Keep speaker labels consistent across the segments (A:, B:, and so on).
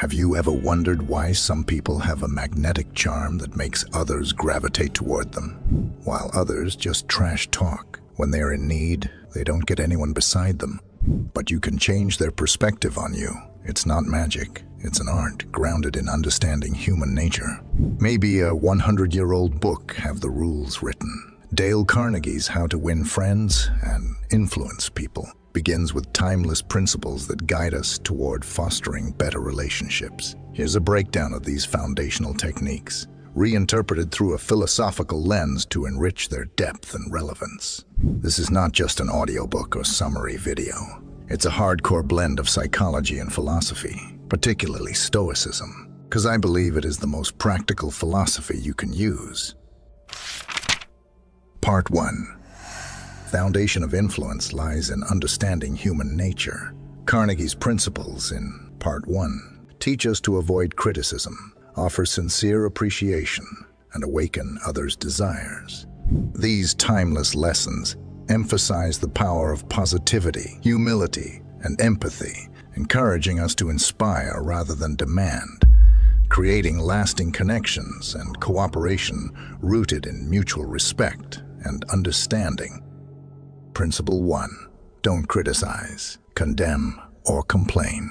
A: Have you ever wondered why some people have a magnetic charm that makes others gravitate toward them, while others just trash talk? When they're in need, they don't get anyone beside them. But you can change their perspective on you. It's not magic. It's an art grounded in understanding human nature. Maybe a 100-year-old book have the rules written. Dale Carnegie's How to Win Friends and Influence People begins with timeless principles that guide us toward fostering better relationships. Here's a breakdown of these foundational techniques, reinterpreted through a philosophical lens to enrich their depth and relevance. This is not just an audiobook or summary video. It's a hardcore blend of psychology and philosophy, particularly Stoicism, because I believe it is the most practical philosophy you can use. Part 1. Foundation of influence lies in understanding human nature. Carnegie's principles in Part 1 teach us to avoid criticism, offer sincere appreciation, and awaken others' desires. These timeless lessons emphasize the power of positivity, humility, and empathy, encouraging us to inspire rather than demand, creating lasting connections and cooperation rooted in mutual respect and understanding. Principle 1. Don't criticize, condemn, or complain.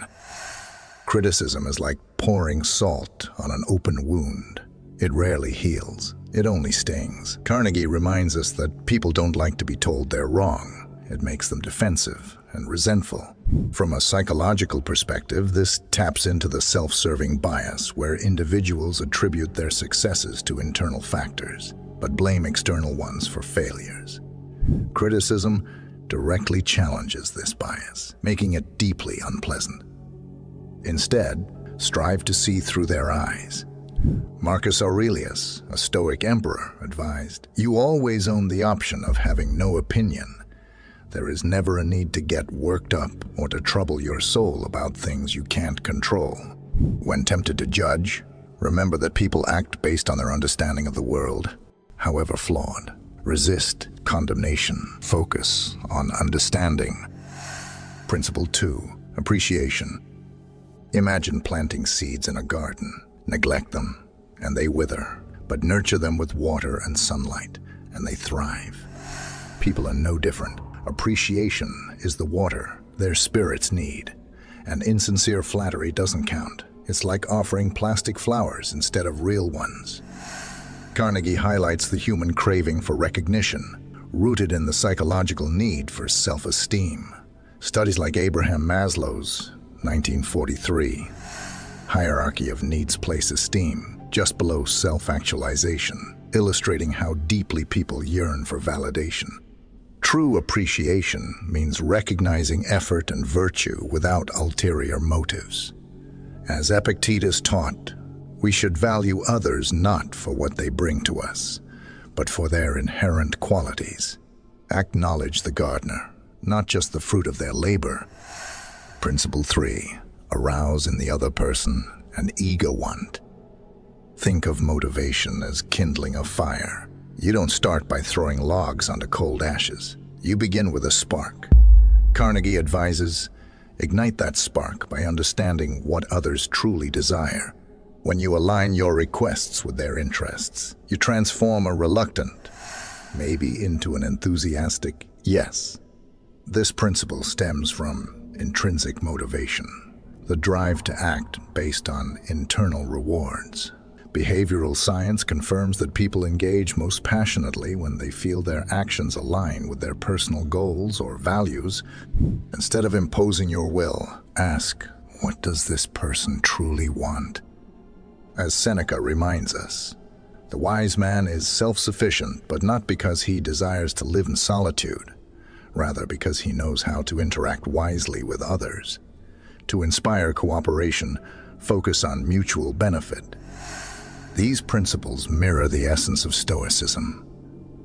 A: Criticism is like pouring salt on an open wound. It rarely heals. It only stings. Carnegie reminds us that people don't like to be told they're wrong. It makes them defensive and resentful. From a psychological perspective, this taps into the self-serving bias where individuals attribute their successes to internal factors, but blame external ones for failures. Criticism directly challenges this bias, making it deeply unpleasant. Instead, strive to see through their eyes. Marcus Aurelius, a Stoic emperor, advised, "You always own the option of having no opinion. There is never a need to get worked up or to trouble your soul about things you can't control." When tempted to judge, remember that people act based on their understanding of the world, however flawed. Resist condemnation. Focus on understanding. Principle 2. Appreciation. Imagine planting seeds in a garden. Neglect them, and they wither. But nurture them with water and sunlight, and they thrive. People are no different. Appreciation is the water their spirits need. And insincere flattery doesn't count. It's like offering plastic flowers instead of real ones. Carnegie highlights the human craving for recognition, rooted in the psychological need for self-esteem. Studies like Abraham Maslow's 1943 hierarchy of needs place esteem just below self-actualization, illustrating how deeply people yearn for validation. True appreciation means recognizing effort and virtue without ulterior motives. As Epictetus taught, we should value others not for what they bring to us, but for their inherent qualities. Acknowledge the gardener, not just the fruit of their labor. Principle 3. Arouse in the other person an ego want. Think of motivation as kindling a fire. You don't start by throwing logs onto cold ashes. You begin with a spark. Carnegie advises, ignite that spark by understanding what others truly desire. When you align your requests with their interests, you transform a reluctant, maybe into an enthusiastic yes. This principle stems from intrinsic motivation, the drive to act based on internal rewards. Behavioral science confirms that people engage most passionately when they feel their actions align with their personal goals or values. Instead of imposing your will, ask, what does this person truly want? As Seneca reminds us, the wise man is self-sufficient, but not because he desires to live in solitude, rather because he knows how to interact wisely with others. To inspire cooperation, focus on mutual benefit. These principles mirror the essence of Stoicism.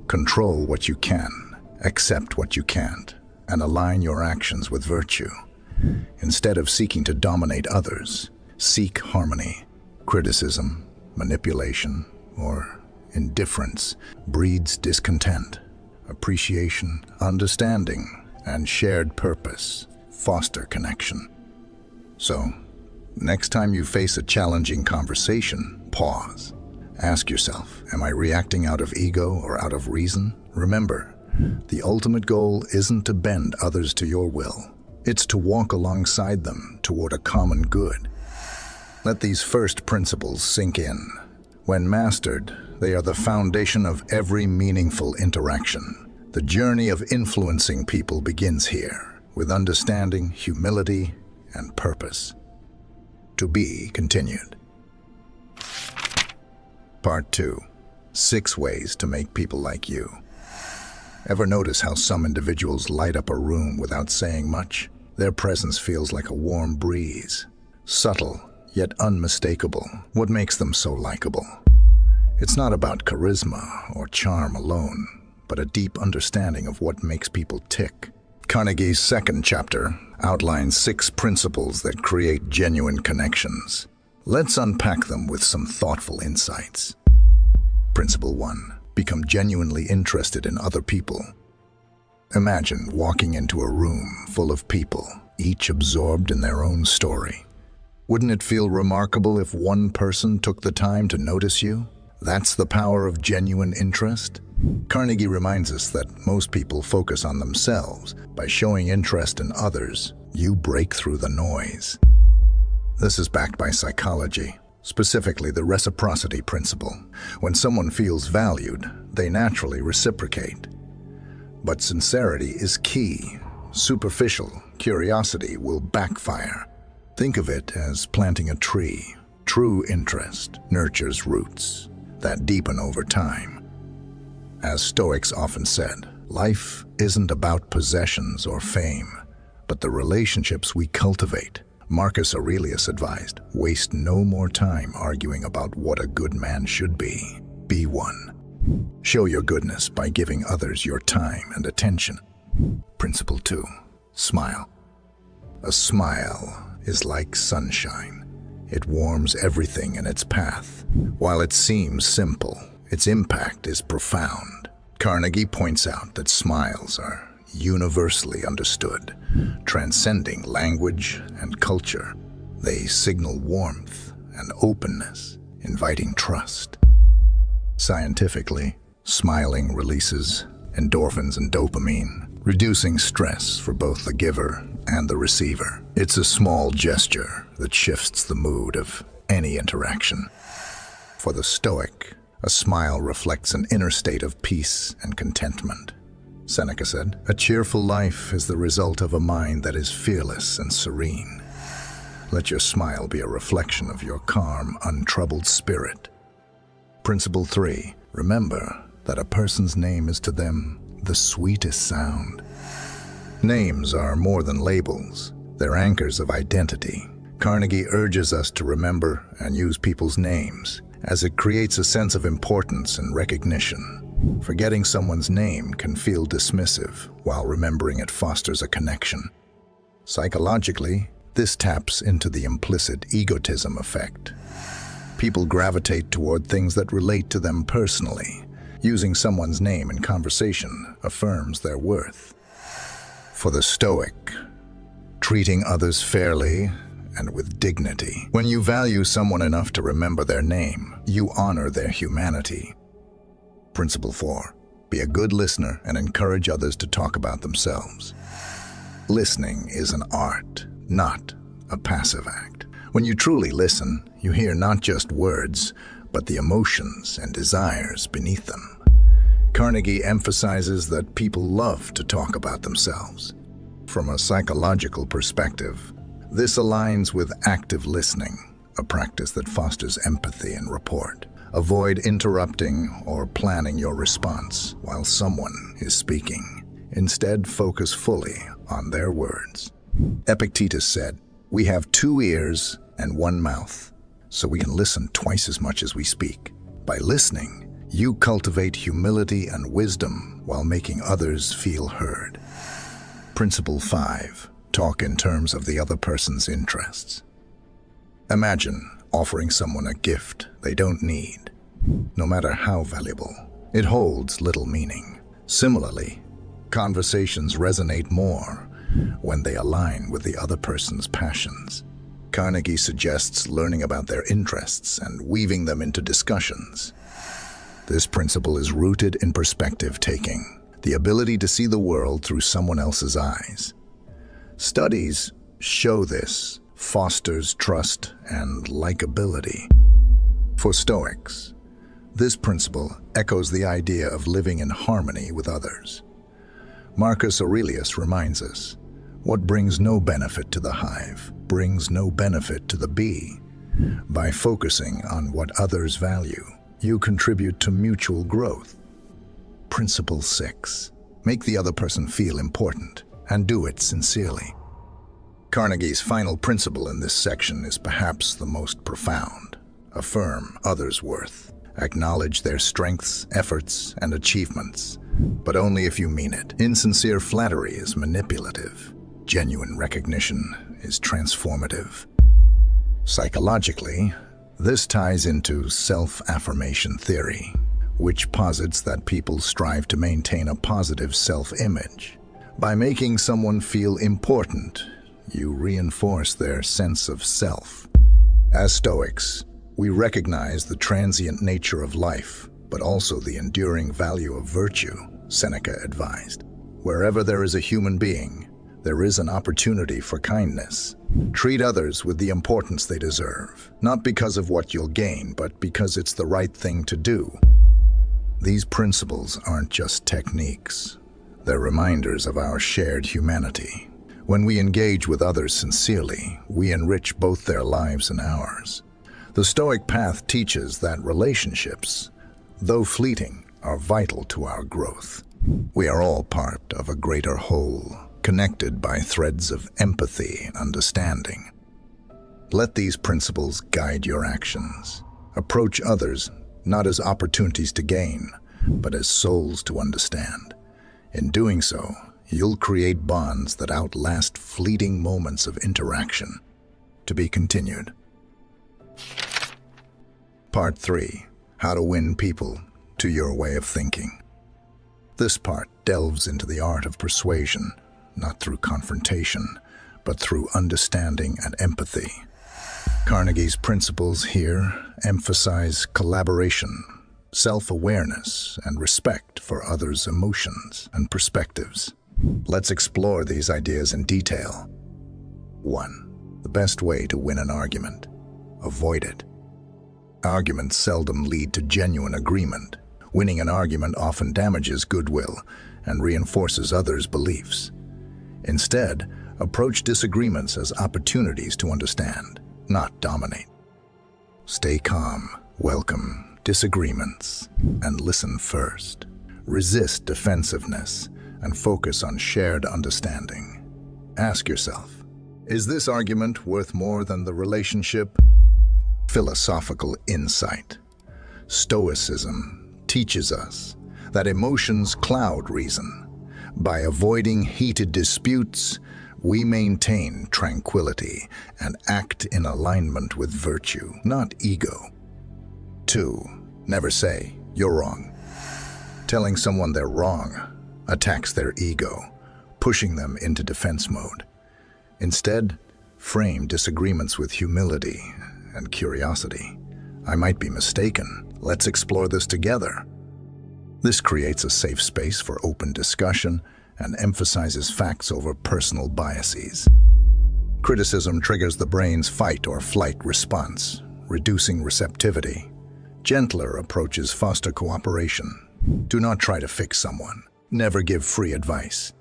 A: Control what you can, accept what you can't, and align your actions with virtue. Instead of seeking to dominate others, seek harmony. Criticism, manipulation, or indifference breeds discontent. Appreciation, understanding, and shared purpose foster connection. So, Next time you face a challenging conversation, pause. Ask yourself, am I reacting out of ego or out of reason? Remember, the ultimate goal isn't to bend others to your will. It's to walk alongside them toward a common good. Let these first principles sink in. When mastered, they are the foundation of every meaningful interaction. The journey of influencing people begins here, with understanding, humility, and purpose. To be continued. Part 2. 6 ways to make people like you. Ever notice how some individuals light up a room without saying much? Their presence feels like a warm breeze. Subtle, yet unmistakable. What makes them so likable? It's not about charisma or charm alone, but a deep understanding of what makes people tick. Carnegie's second chapter outlines 6 principles that create genuine connections. Let's unpack them with some thoughtful insights. Principle 1. Become genuinely interested in other people. Imagine walking into a room full of people, each absorbed in their own story. Wouldn't it feel remarkable if one person took the time to notice you? That's the power of genuine interest. Carnegie reminds us that most people focus on themselves. By showing interest in others, you break through the noise. This is backed by psychology, specifically the reciprocity principle. When someone feels valued, they naturally reciprocate. But sincerity is key. Superficial curiosity will backfire. Think of it as planting a tree. True interest nurtures roots that deepen over time. As Stoics often said, life isn't about possessions or fame, but the relationships we cultivate. Marcus Aurelius advised, waste no more time arguing about what a good man should be. Be one. Show your goodness by giving others your time and attention. Principle 2. Smile. A smile is like sunshine. It warms everything in its path. While it seems simple, its impact is profound. Carnegie points out that smiles are universally understood, transcending language and culture. They signal warmth and openness, inviting trust. Scientifically, smiling releases endorphins and dopamine, reducing stress for both the giver and the receiver. It's a small gesture that shifts the mood of any interaction. For the Stoic, a smile reflects an inner state of peace and contentment. Seneca said, "A cheerful life is the result of a mind that is fearless and serene." Let your smile be a reflection of your calm, untroubled spirit. Principle 3. Remember that a person's name is to them the sweetest sound. Names are more than labels. They're anchors of identity. Carnegie urges us to remember and use people's names, as it creates a sense of importance and recognition. Forgetting someone's name can feel dismissive, while remembering it fosters a connection. Psychologically, this taps into the implicit egotism effect. People gravitate toward things that relate to them personally. Using someone's name in conversation affirms their worth. For the Stoic, treating others fairly and with dignity. When you value someone enough to remember their name, you honor their humanity. Principle 4. Be a good listener and encourage others to talk about themselves. Listening is an art, not a passive act. When you truly listen, you hear not just words, but the emotions and desires beneath them. Carnegie emphasizes that people love to talk about themselves. From a psychological perspective, this aligns with active listening, a practice that fosters empathy and rapport. Avoid interrupting or planning your response while someone is speaking. Instead, focus fully on their words. Epictetus said, "We have 2 ears and 1 mouth, so we can listen twice as much as we speak." By listening, you cultivate humility and wisdom while making others feel heard. Principle 5. Talk in terms of the other person's interests. Imagine offering someone a gift they don't need. No matter how valuable, it holds little meaning. Similarly, conversations resonate more when they align with the other person's passions. Carnegie suggests learning about their interests and weaving them into discussions. This principle is rooted in perspective-taking, the ability to see the world through someone else's eyes. Studies show this fosters trust and likability. For Stoics, this principle echoes the idea of living in harmony with others. Marcus Aurelius reminds us, what brings no benefit to the hive brings no benefit to the bee. By focusing on what others value, you contribute to mutual growth. Principle 6. Make the other person feel important, and do it sincerely. Carnegie's final principle in this section is perhaps the most profound. Affirm others' worth. Acknowledge their strengths, efforts, and achievements, but only if you mean it. Insincere flattery is manipulative. Genuine recognition is transformative. Psychologically, this ties into self-affirmation theory, which posits that people strive to maintain a positive self-image. By making someone feel important, you reinforce their sense of self. As Stoics, we recognize the transient nature of life, but also the enduring value of virtue, Seneca advised. Wherever there is a human being, there is an opportunity for kindness. Treat others with the importance they deserve, not because of what you'll gain, but because it's the right thing to do. These principles aren't just techniques. They're reminders of our shared humanity. When we engage with others sincerely, we enrich both their lives and ours. The Stoic path teaches that relationships, though fleeting, are vital to our growth. We are all part of a greater whole, connected by threads of empathy and understanding. Let these principles guide your actions. Approach others not as opportunities to gain, but as souls to understand. In doing so, you'll create bonds that outlast fleeting moments of interaction. To be continued. Part 3. How to win people to your way of thinking. This part delves into the art of persuasion, not through confrontation, but through understanding and empathy. Carnegie's principles here emphasize collaboration, self-awareness, and respect for others' emotions and perspectives. Let's explore these ideas in detail. 1. The best way to win an argument. Avoid it. Arguments seldom lead to genuine agreement. Winning an argument often damages goodwill and reinforces others' beliefs. Instead, approach disagreements as opportunities to understand, not dominate. Stay calm, welcome disagreements, and listen first. Resist defensiveness and focus on shared understanding. Ask yourself, is this argument worth more than the relationship? Philosophical insight. Stoicism teaches us that emotions cloud reason. By avoiding heated disputes, we maintain tranquility and act in alignment with virtue, not ego. 2. Never say, "You're wrong." Telling someone they're wrong attacks their ego, pushing them into defense mode. Instead, frame disagreements with humility and curiosity. I might be mistaken. Let's explore this together. This creates a safe space for open discussion and emphasizes facts over personal biases. Criticism triggers the brain's fight or flight response, reducing receptivity. Gentler approaches foster cooperation. Do not try to fix someone. Never give free advice.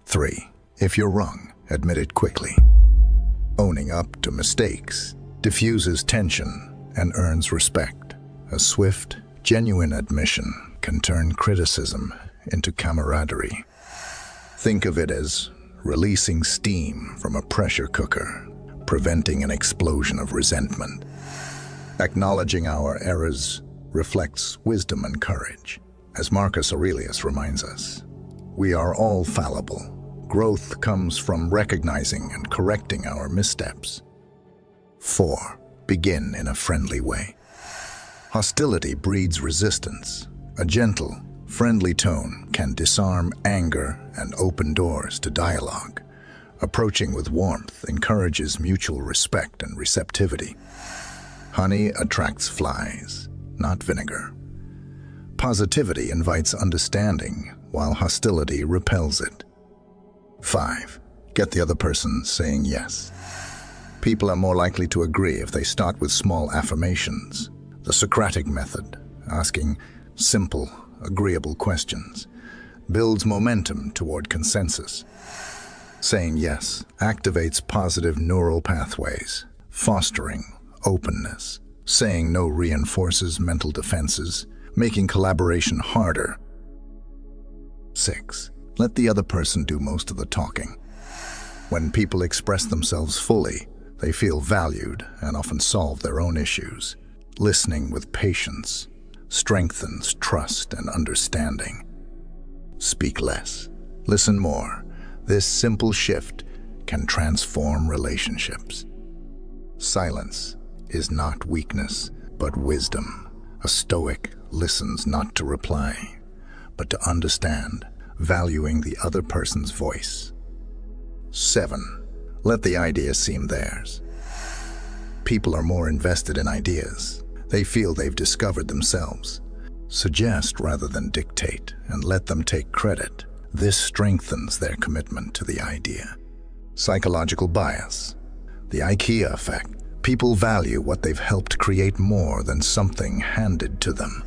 A: 3. If you're wrong, admit it quickly. Owning up to mistakes diffuses tension and earns respect. A swift, genuine admission can turn criticism into camaraderie. Think of it as releasing steam from a pressure cooker, preventing an explosion of resentment. Acknowledging our errors reflects wisdom and courage. As Marcus Aurelius reminds us, we are all fallible. Growth comes from recognizing and correcting our missteps. 4. Begin in a friendly way. Hostility breeds resistance. A gentle, friendly tone can disarm anger and open doors to dialogue. Approaching with warmth encourages mutual respect and receptivity. Honey attracts flies, not vinegar. Positivity invites understanding, while hostility repels it. 5. Get the other person saying yes. People are more likely to agree if they start with small affirmations. The Socratic method, asking simple, agreeable questions, builds momentum toward consensus. Saying yes activates positive neural pathways, fostering openness. Saying no reinforces mental defenses, making collaboration harder. 6. Let the other person do most of the talking. When people express themselves fully, they feel valued and often solve their own issues. Listening with patience strengthens trust and understanding. Speak less. Listen more. This simple shift can transform relationships. Silence is not weakness, but wisdom. A Stoic listens not to reply, but to understand, valuing the other person's voice. 7. Let the idea seem theirs. People are more invested in ideas. They feel they've discovered themselves. Suggest rather than dictate, and let them take credit. This strengthens their commitment to the idea. Psychological bias. The IKEA effect. People value what they've helped create more than something handed to them.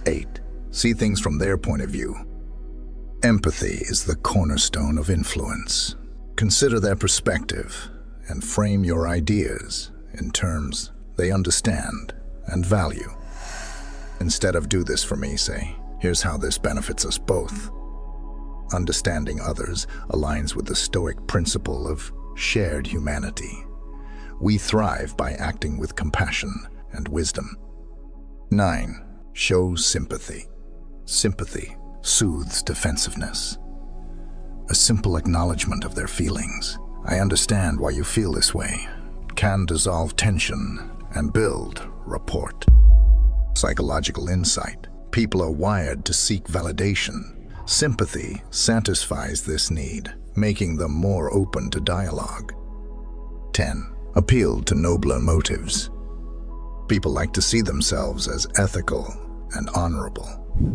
A: 8. See things from their point of view. Empathy is the cornerstone of influence. Consider their perspective and frame your ideas in terms they understand and value. Instead of "do this for me," say, "Here's how this benefits us both." Understanding others aligns with the Stoic principle of shared humanity. We thrive by acting with compassion and wisdom. 9. Show sympathy. Sympathy soothes defensiveness. A simple acknowledgement of their feelings, "I understand why you feel this way," can dissolve tension and build rapport. Psychological insight. People are wired to seek validation. Sympathy satisfies this need, making them more open to dialogue. 10. Appeal to nobler motives. People like to see themselves as ethical and honorable,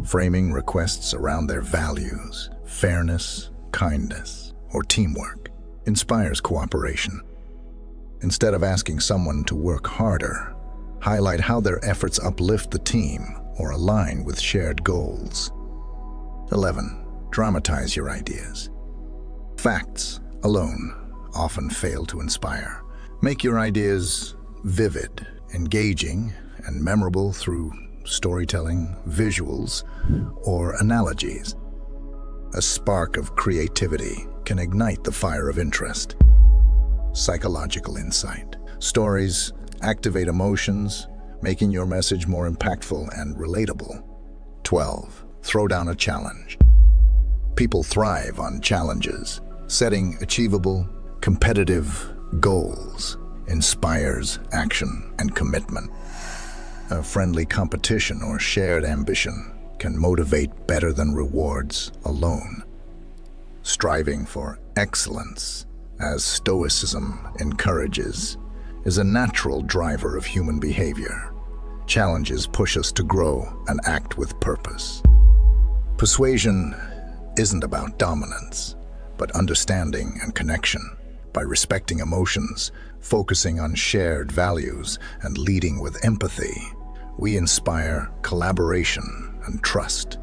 A: framing requests around their values. Fairness, kindness, or teamwork inspires cooperation. Instead of asking someone to work harder, highlight how their efforts uplift the team or align with shared goals. 11. Dramatize your ideas. Facts alone often fail to inspire. Make your ideas vivid, engaging, and memorable through storytelling, visuals, or analogies. A spark of creativity can ignite the fire of interest. Psychological insight. Stories activate emotions, making your message more impactful and relatable. 12. Throw down a challenge. People thrive on challenges. Setting achievable, competitive goals inspires action and commitment. A friendly competition or shared ambition can motivate better than rewards alone. Striving for excellence, as Stoicism encourages, is a natural driver of human behavior. Challenges push us to grow and act with purpose. Persuasion isn't about dominance, but understanding and connection. By respecting emotions, focusing on shared values, and leading with empathy, we inspire collaboration and trust.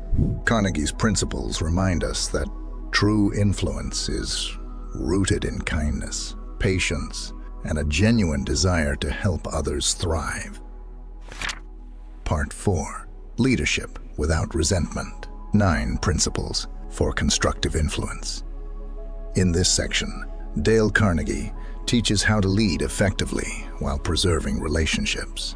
A: Carnegie's principles remind us that true influence is rooted in kindness, patience, and a genuine desire to help others thrive. Part 4. Leadership without resentment. 9 principles for constructive influence. In this section, Dale Carnegie teaches how to lead effectively while preserving relationships.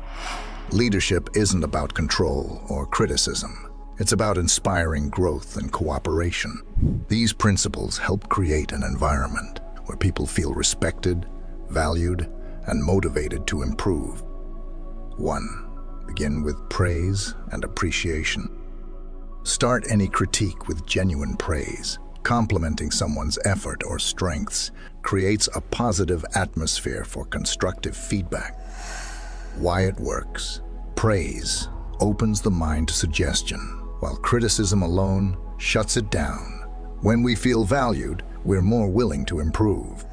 A: Leadership isn't about control or criticism. It's about inspiring growth and cooperation. These principles help create an environment where people feel respected, valued, and motivated to improve. 1. Begin with praise and appreciation. Start any critique with genuine praise. Complimenting someone's effort or strengths creates a positive atmosphere for constructive feedback. Why it works. Praise opens the mind to suggestion, while criticism alone shuts it down. When we feel valued, we're more willing to improve.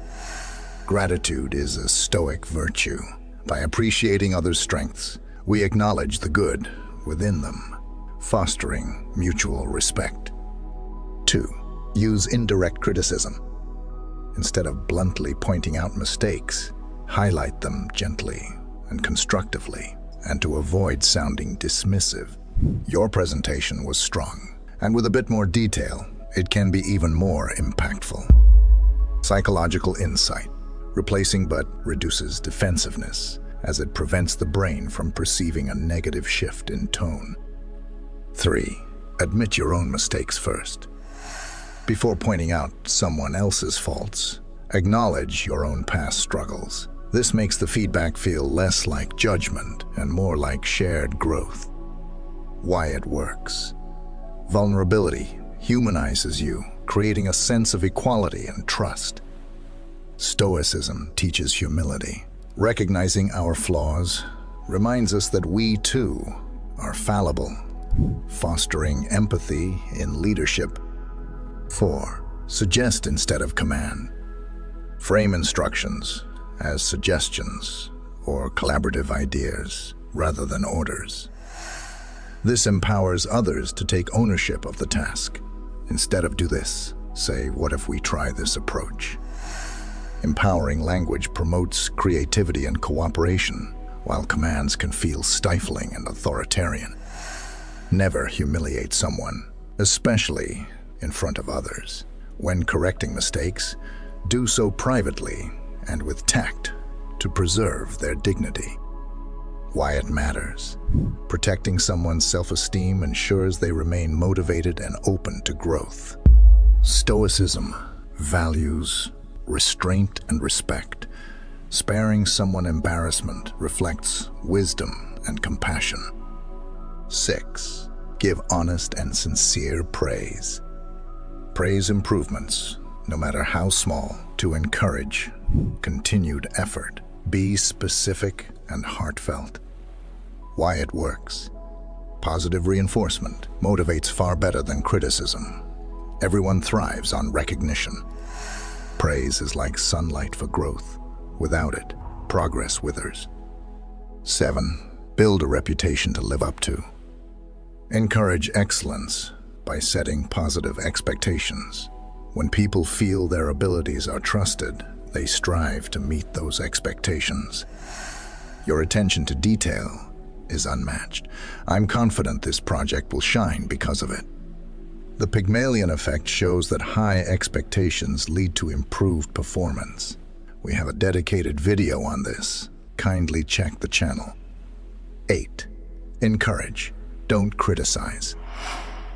A: Gratitude is a stoic virtue. By appreciating others' strengths, we acknowledge the good within them, fostering mutual respect. 2. Use indirect criticism. Instead of bluntly pointing out mistakes, highlight them gently and constructively, and to avoid sounding dismissive. Your presentation was strong, and with a bit more detail, it can be even more impactful. Psychological insight. Replacing but reduces defensiveness, as it prevents the brain from perceiving a negative shift in tone. 3. Admit your own mistakes first. Before pointing out someone else's faults, acknowledge your own past struggles. This makes the feedback feel less like judgment and more like shared growth. Why it works. Vulnerability humanizes you, creating a sense of equality and trust. Stoicism teaches humility. Recognizing our flaws reminds us that we, too, are fallible, fostering empathy in leadership. 4. Suggest instead of command. Frame instructions as suggestions or collaborative ideas rather than orders. This empowers others to take ownership of the task. Instead of "do this," say "what if we try this approach?" Empowering language promotes creativity and cooperation, while commands can feel stifling and authoritarian. Never humiliate someone, especially in front of others. When correcting mistakes, do so privately and with tact to preserve their dignity. Why it matters. Protecting someone's self-esteem ensures they remain motivated and open to growth. Stoicism values restraint and respect. Sparing someone embarrassment reflects wisdom and compassion. 6. Give honest and sincere praise. Praise improvements, no matter how small, to encourage continued effort. Be specific and heartfelt. Why it works. Positive reinforcement motivates far better than criticism. Everyone thrives on recognition. Praise is like sunlight for growth. Without it, progress withers. 7. Build a reputation to live up to. Encourage excellence by setting positive expectations. When people feel their abilities are trusted, they strive to meet those expectations. Your attention to detail is unmatched. I'm confident this project will shine because of it. The Pygmalion effect shows that high expectations lead to improved performance. We have a dedicated video on this. Kindly check the channel. 8. Encourage, don't criticize.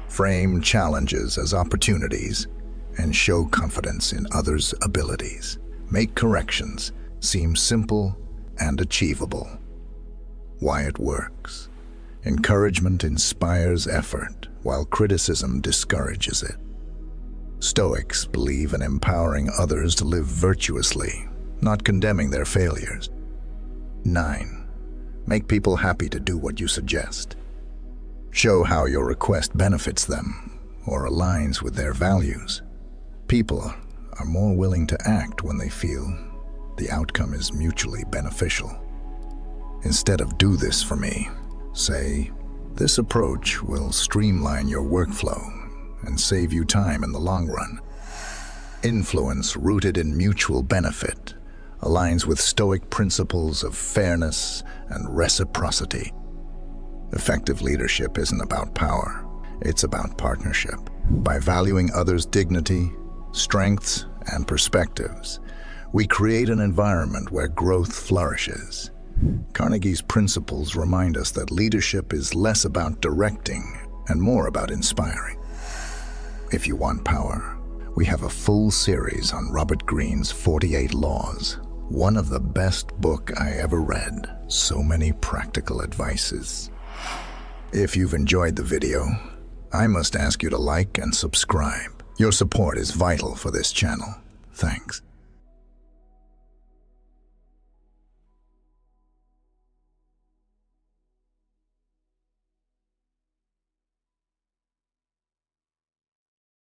A: Frame challenges as opportunities and show confidence in others' abilities. Make corrections seem simple and achievable. Why it works. Encouragement inspires effort, while criticism discourages it. Stoics believe in empowering others to live virtuously, not condemning their failures. 9. Make people happy to do what you suggest. Show how your request benefits them or aligns with their values. People are more willing to act when they feel the outcome is mutually beneficial. Instead of "do this for me," say, "This approach will streamline your workflow and save you time in the long run." Influence rooted in mutual benefit aligns with Stoic principles of fairness and reciprocity. Effective leadership isn't about power, it's about partnership. By valuing others' dignity, strengths, and perspectives, we create an environment where growth flourishes. Carnegie's principles remind us that leadership is less about directing and more about inspiring. If you want power, we have a full series on Robert Greene's 48 Laws, one of the best book I ever read. So many practical advices. If you've enjoyed the video, I must ask you to like and subscribe. Your support is vital for this channel. Thanks.